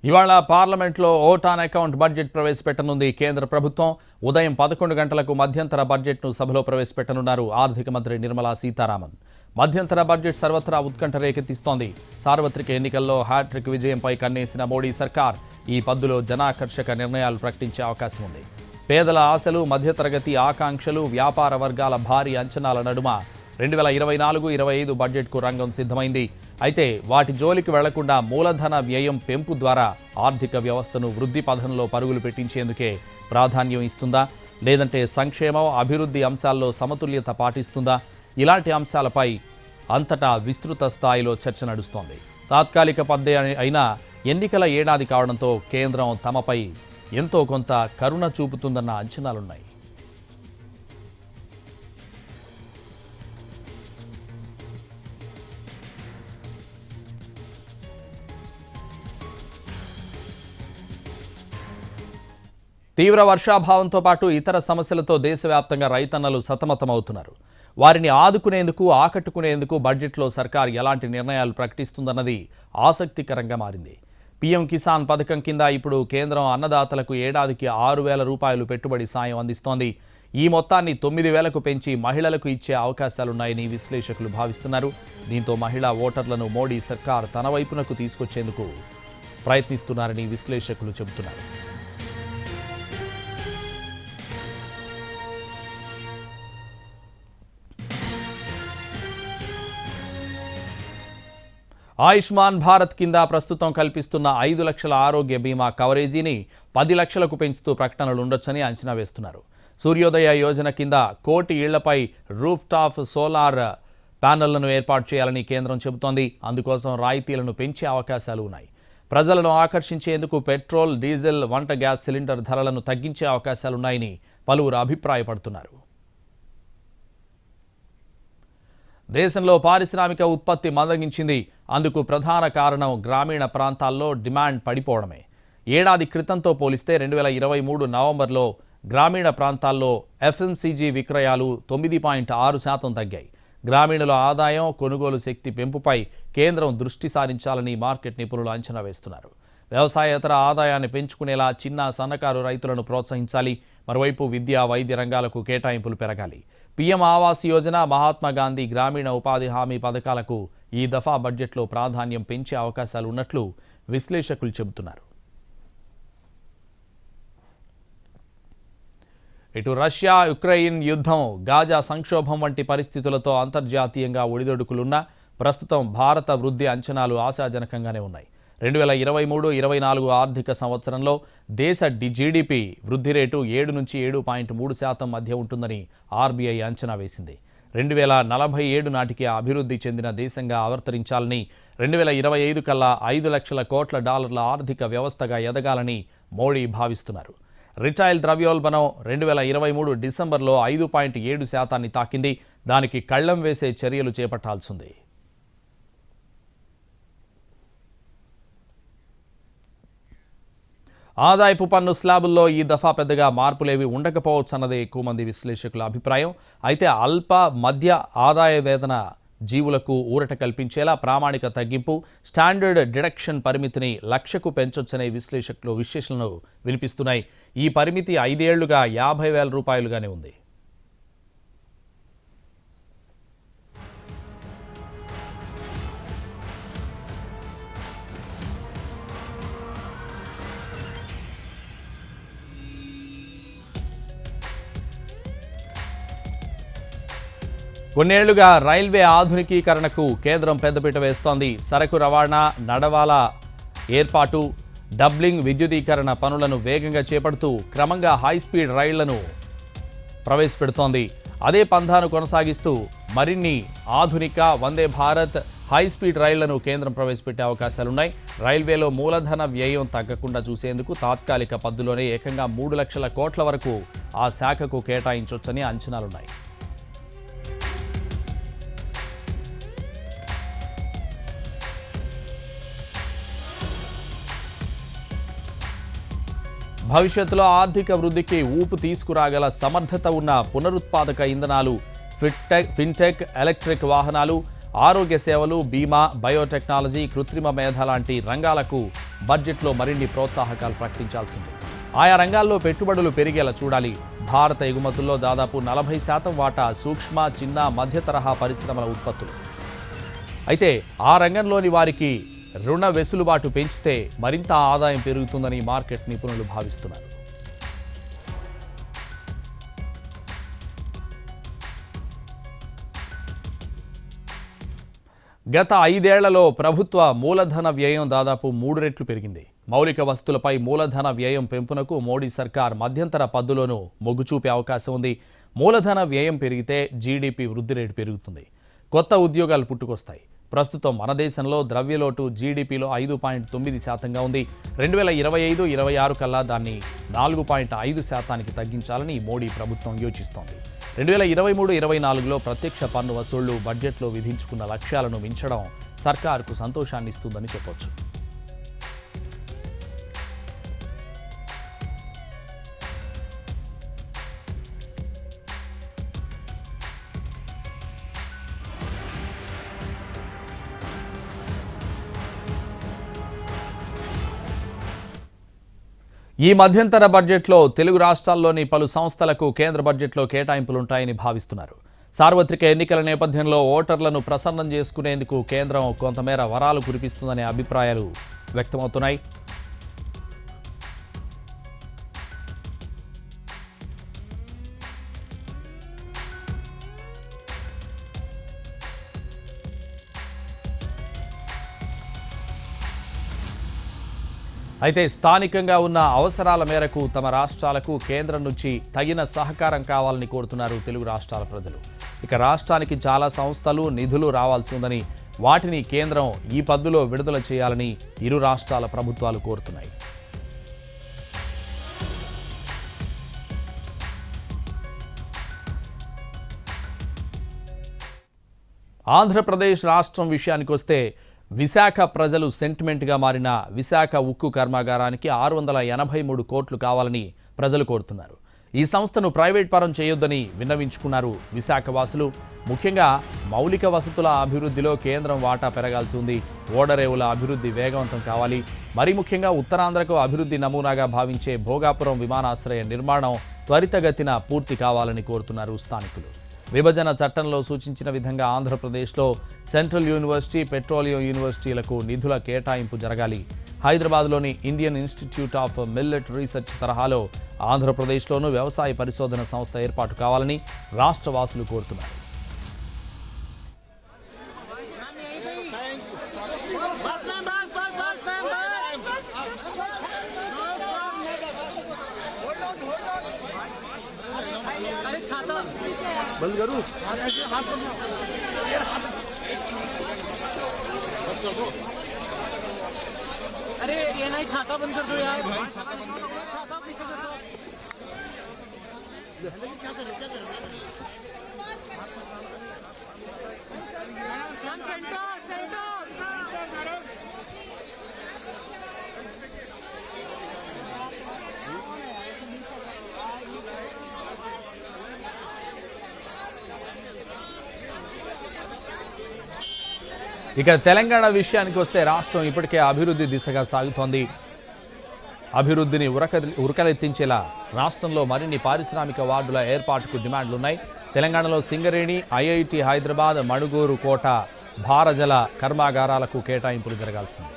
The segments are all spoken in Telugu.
ఇవాళ పార్లమెంట్లో ఓట్ ఆన్ అకౌంట్ బడ్జెట్ ప్రవేశపెట్టనుంది కేంద్ర ప్రభుత్వం. ఉదయం 11 గంటలకు మధ్యంతర బడ్జెట్ను సభలో ప్రవేశపెట్టనున్నారు ఆర్థిక మంత్రి నిర్మలా సీతారామన్. మధ్యంతర బడ్జెట్ సర్వత్రా ఉత్కంఠ రేకెత్తిస్తోంది. సార్వత్రిక ఎన్నికల్లో హ్యాట్రిక్ విజయంపై కన్నేసిన మోడీ సర్కార్ ఈ పద్దులో జనాకర్షక నిర్ణయాలు ప్రకటించే అవకాశం ఉంది. పేదల ఆశలు, మధ్యతరగతి ఆకాంక్షలు, వ్యాపార వర్గాల భారీ అంచనాల నడుమ 2024-25 బడ్జెట్కు రంగం సిద్ధమైంది. అయితే వాటి జోలికి వెళ్లకుండా మూలధన వ్యయం పెంపు ద్వారా ఆర్థిక వ్యవస్థను వృద్ధి పథంలో పరుగులు పెట్టించేందుకే ప్రాధాన్యం ఇస్తుందా, లేదంటే సంక్షేమం, అభివృద్ధి అంశాల్లో సమతుల్యత పాటిస్తుందా? ఇలాంటి అంశాలపై అంతటా విస్తృత స్థాయిలో చర్చ నడుస్తోంది. తాత్కాలిక పద్ధతి అయినా ఎన్నికల ఏడాది కావడంతో కేంద్రం తమపై ఎంతో కొంత కరుణ చూపుతుందన్న అంచనాలున్నాయి. తీవ్ర వర్షాభావంతో పాటు ఇతర సమస్యలతో దేశవ్యాప్తంగా రైతన్నలు సతమతమవుతున్నారు. వారిని ఆదుకునేందుకు, ఆకట్టుకునేందుకు బడ్జెట్లో సర్కార్ ఎలాంటి నిర్ణయాలు ప్రకటిస్తుందన్నది ఆసక్తికరంగా మారింది. పీఎం కిసాన్ పథకం కింద ఇప్పుడు కేంద్రం అన్నదాతలకు ఏడాదికి 6,000 రూపాయలు పెట్టుబడి సాయం అందిస్తోంది. ఈ మొత్తాన్ని 9,000కు పెంచి మహిళలకు ఇచ్చే అవకాశాలున్నాయని విశ్లేషకులు భావిస్తున్నారు. దీంతో మహిళా ఓటర్లను మోడీ సర్కార్ తన వైపునకు తీసుకొచ్చేందుకు ప్రయత్నిస్తున్నారని విశ్లేషకులు చెబుతున్నారు. ఆయుష్మాన్ భారత్ కింద ప్రస్తుతం కల్పిస్తున్న 5 లక్షల ఆరోగ్య బీమా కవరేజీని 10 లక్షలకు పెంచుతూ ప్రకటనలు ఉండొచ్చని అంచనా వేస్తున్నారు. సూర్యోదయ యోజన కింద 1 కోటి ఇళ్లపై రూఫ్ టాప్ సోలార్ ప్యానెళ్లను ఏర్పాటు చేయాలని కేంద్రం చెబుతోంది. అందుకోసం రాయితీలను పెంచే అవకాశాలు ఉన్నాయి. ప్రజలను ఆకర్షించేందుకు పెట్రోల్, డీజిల్, వంట గ్యాస్ సిలిండర్ ధరలను తగ్గించే అవకాశాలున్నాయని పలువురు అభిప్రాయపడుతున్నారు. దేశంలో పారిశ్రామిక ఉత్పత్తి మందగించింది. అందుకు ప్రధాన కారణం గ్రామీణ ప్రాంతాల్లో డిమాండ్ పడిపోవడమే. ఏడాది క్రితంతో పోలిస్తే 2023 నవంబర్లో గ్రామీణ ప్రాంతాల్లో ఎఫ్ఎంసీజీ విక్రయాలు 9.6% తగ్గాయి. గ్రామీణుల ఆదాయం, కొనుగోలు శక్తి పెంపుపై కేంద్రం దృష్టి సారించాలని మార్కెట్ నిపుణులు అంచనా వేస్తున్నారు. వ్యవసాయేతర ఆదాయాన్ని పెంచుకునేలా చిన్న, సన్నకారు రైతులను ప్రోత్సహించాలి. మరోవైపు విద్యా, వైద్య రంగాలకు కేటాయింపులు పెరగాలి. పీఎం ఆవాస్ యోజన, మహాత్మా గాంధీ గ్రామీణ ఉపాధి హామీ పథకాలకు ఈ దఫా బడ్జెట్లో ప్రాధాన్యం పెంచే అవకాశాలు ఉన్నట్లు విశ్లేషకులు చెబుతున్నారు. ఇటు రష్యా, యుక్రెయిన్ యుద్ధం, గాజా సంక్షోభం వంటి పరిస్థితులతో అంతర్జాతీయంగా ఒడిదొడుకులున్నా ప్రస్తుతం భారత వృద్ధి అంచనాలు ఆశాజనకంగానే ఉన్నాయి. 2023-24 ఆర్థిక సంవత్సరంలో దేశ జీడీపీ వృద్ధి రేటు 7 నుంచి 7.3% మధ్య ఉంటుందని ఆర్బీఐ అంచనా వేసింది. 2047 నాటికి అభివృద్ధి చెందిన దేశంగా అవతరించాలని, 2025 కల్లా $5 లక్షల కోట్ల ఆర్థిక వ్యవస్థగా ఎదగాలని మోడీ భావిస్తున్నారు. రిటైల్ ద్రవ్యోల్బణం 2023 డిసెంబర్లో 5.7% తాకింది. దానికి కళ్లెం వేసే చర్యలు చేపట్టాల్సింది. ఆదాయపు పన్ను స్లాబుల్లో ఈ దఫా పెద్దగా మార్పులేవి ఉండకపోవచ్చన్నదే ఎక్కువ మంది విశ్లేషకుల అభిప్రాయం. అయితే అల్ప, మధ్య ఆదాయ వేతన జీవులకు ఊరట కల్పించేలా ప్రామాణిక తగ్గింపు, స్టాండర్డ్ డిడక్షన్ పరిమితిని 1,00,000కు పెంచొచ్చనే విశ్లేషణలు వినిపిస్తున్నాయి. ఈ పరిమితి 5 ఏళ్లుగా 50,000 రూపాయలుగానే ఉంది. కొన్నేళ్లుగా రైల్వే ఆధునికీకరణకు కేంద్రం పెద్దపీట వేస్తోంది. సరకు రవాణా, నడవాల ఏర్పాటు, డబ్లింగ్, విద్యుదీకరణ పనులను వేగంగా చేపడుతూ క్రమంగా హైస్పీడ్ రైళ్లను ప్రవేశపెడుతోంది. అదే పంథాను కొనసాగిస్తూ మరిన్ని ఆధునిక వందే భారత్ హైస్పీడ్ రైళ్లను కేంద్రం ప్రవేశపెట్టే అవకాశాలున్నాయి. రైల్వేలో మూలధన వ్యయం తగ్గకుండా చూసేందుకు తాత్కాలిక పద్ధతిలోనే ఏకంగా 3 లక్షల కోట్ల వరకు ఆ శాఖకు కేటాయించొచ్చని అంచనాలున్నాయి. భవిష్యత్తులో ఆర్థిక వృద్ధికి ఊపు తీసుకురాగల సమర్థత ఉన్న పునరుత్పాదక ఇంధనాలు, ఫిన్టెక్, ఎలక్ట్రిక్ వాహనాలు, ఆరోగ్య సేవలు, బీమా, బయోటెక్నాలజీ, కృత్రిమ మేధ లాంటి రంగాలకు బడ్జెట్లో మరిన్ని ప్రోత్సాహకాలు ప్రకటించాల్సింది. ఆయా రంగాల్లో పెట్టుబడులు పెరిగేలా చూడాలి. భారత ఎగుమతుల్లో దాదాపు 40% వాటా సూక్ష్మ, చిన్న, మధ్య తరహా పరిశ్రమల ఉత్పత్తులు. అయితే ఆ రంగంలోని వారికి రుణ వెసులుబాటు పెంచితే మరింత ఆదాయం పెరుగుతుందని మార్కెట్ నిపుణులు భావిస్తున్నారు. గత 5 ఏళ్లలో ప్రభుత్వ మూలధన వ్యయం దాదాపు 3 రెట్లు పెరిగింది. మౌలిక వస్తువులపై మూలధన వ్యయం పెంపునకు మోడీ సర్కార్ మధ్యంతర పద్దులోనూ మొగ్గు చూపే అవకాశం ఉంది. మూలధన వ్యయం పెరిగితే జీడీపీ వృద్ధి రేటు పెరుగుతుంది, కొత్త ఉద్యోగాలు పుట్టుకొస్తాయి. ప్రస్తుతం మన దేశంలో ద్రవ్యలోటు జీడీపీలో 5.9%గా ఉంది. 2025-26 కల్లా దాన్ని 4.5%కి తగ్గించాలని మోడీ ప్రభుత్వం యోచిస్తోంది. 2023-24లో ప్రత్యక్ష పన్ను వసూళ్లు బడ్జెట్లో విధించుకున్న లక్ష్యాలను మించడం సర్కారుకు సంతోషాన్నిస్తుందని చెప్పొచ్చు. ఈ మధ్యంతర బడ్జెట్లో తెలుగు రాష్ట్రాల్లోని పలు సంస్థలకు కేంద్ర బడ్జెట్లో కేటాయింపులుంటాయని భావిస్తున్నారు. సార్వత్రిక ఎన్నికల నేపథ్యంలో ఓటర్లను ప్రసన్నం చేసుకునేందుకు కేంద్రం కొంతమేర వరాలు కురిపిస్తుందనే అభిప్రాయాలు వ్యక్తమవుతున్నాయి. అయితే స్థానికంగా ఉన్న అవసరాల మేరకు తమ రాష్ట్రాలకు కేంద్రం నుంచి తగిన సహకారం కావాలని కోరుతున్నారు తెలుగు రాష్ట్రాల ప్రజలు. ఇక రాష్ట్రానికి చాలా సంస్థలు, నిధులు రావాల్సి ఉందని, వాటిని కేంద్రం ఈ పద్దులో విడుదల చేయాలని ఇరు రాష్ట్రాల ప్రభుత్వాలు కోరుతున్నాయి. ఆంధ్రప్రదేశ్ రాష్ట్రం విషయానికి వస్తే విశాఖ ప్రజలు సెంటిమెంట్గా మారిన విశాఖ ఉక్కు కర్మాగారానికి 683 కోట్లు కావాలని ప్రజలు కోరుతున్నారు. ఈ సంస్థను ప్రైవేట్ పరం చేయొద్దని విన్నవించుకున్నారు విశాఖ వాసులు. ముఖ్యంగా మౌలిక వసతుల అభివృద్ధిలో కేంద్రం వాటా పెరగాల్సి ఉంది. ఓడరేవుల అభివృద్ధి వేగవంతం కావాలి. మరీ ముఖ్యంగా ఉత్తరాంధ్రకు అభివృద్ధి నమూనాగా భావించే భోగాపురం విమానాశ్రయ నిర్మాణం త్వరితగతిన పూర్తి కావాలని కోరుతున్నారు స్థానికులు. విభజన చట్టంలో సూచించిన విధంగా ఆంధ్రప్రదేశ్లో సెంట్రల్ యూనివర్సిటీ, పెట్రోలియం యూనివర్సిటీలకు నిధుల కేటాయింపు జరగాలి. హైదరాబాద్లోని Indian institute of millet research తరహాలో ఆంధ్రప్రదేశ్లోనూ వ్యవసాయ పరిశోధన సంస్థ ఏర్పాటు కావాలని రాష్ట్ర వాసులు కోరుతున్నారు. बंद करूं? अरे ये नहीं, छाता बंद कर दो यार। छाता पीछे कर दो। क्या करो? ఇక తెలంగాణ విషయానికి వస్తే రాష్ట్రం ఇప్పటికే అభివృద్ధి దిశగా సాగుతోంది. అభివృద్ధిని ఉరకలెత్తించేలా రాష్ట్రంలో మరిన్ని పారిశ్రామిక వార్డుల ఏర్పాటుకు డిమాండ్లున్నాయి. తెలంగాణలో సింగరేణి, ఐఐటి హైదరాబాద్, మణుగూరు, కోట, భారజల కర్మాగారాలకు కేటాయింపులు జరగాల్సింది.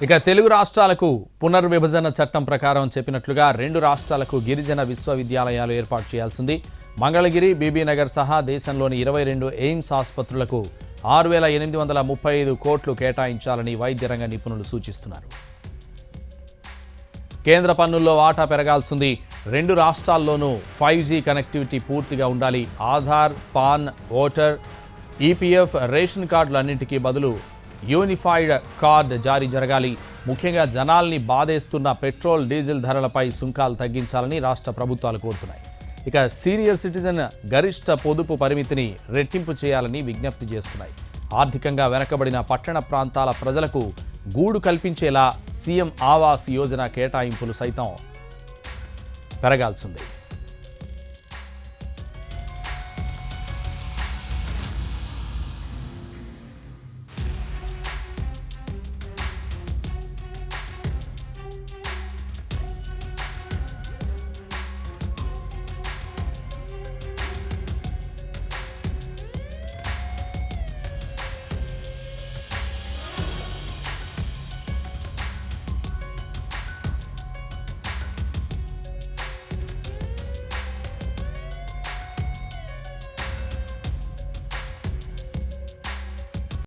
ఇక తెలుగు రాష్ట్రాలకు పునర్విభజన చట్టం ప్రకారం చెప్పినట్లుగా 2 రాష్ట్రాలకు గిరిజన విశ్వవిద్యాలయాలు ఏర్పాటు చేయాల్సింది. మంగళగిరి, బీబీనగర్ సహా దేశంలోని 22 ఎయిమ్స్ ఆసుపత్రులకు 6,835 కోట్లు కేటాయించాలని వైద్య రంగ నిపుణులు సూచిస్తున్నారు. కేంద్ర పన్నుల్లో వాటా పెరగాల్సింది. 2 రాష్ట్రాల్లోనూ 5G కనెక్టివిటీ పూర్తిగా ఉండాలి. Aadhaar, PAN, voter, EPF, ration కార్డులన్నింటికీ బదులు యూనిఫైడ్ కార్డ్ జారీ జరగాలి. ముఖ్యంగా జనాల్ని బాధేస్తున్న పెట్రోల్, డీజిల్ ధరలపై సుంకాలు తగ్గించాలని రాష్ట్ర ప్రభుత్వాలు కోరుతున్నాయి. ఇక సీనియర్ సిటిజన్ గరిష్ట పొదుపు పరిమితిని రెట్టింపు చేయాలని విజ్ఞప్తి చేస్తున్నాయి. ఆర్థికంగా వెనకబడిన పట్టణ ప్రాంతాల ప్రజలకు గూడు కల్పించేలా సీఎం ఆవాస్ యోజన కేటాయింపులు సైతం పెరగాల్సిందే.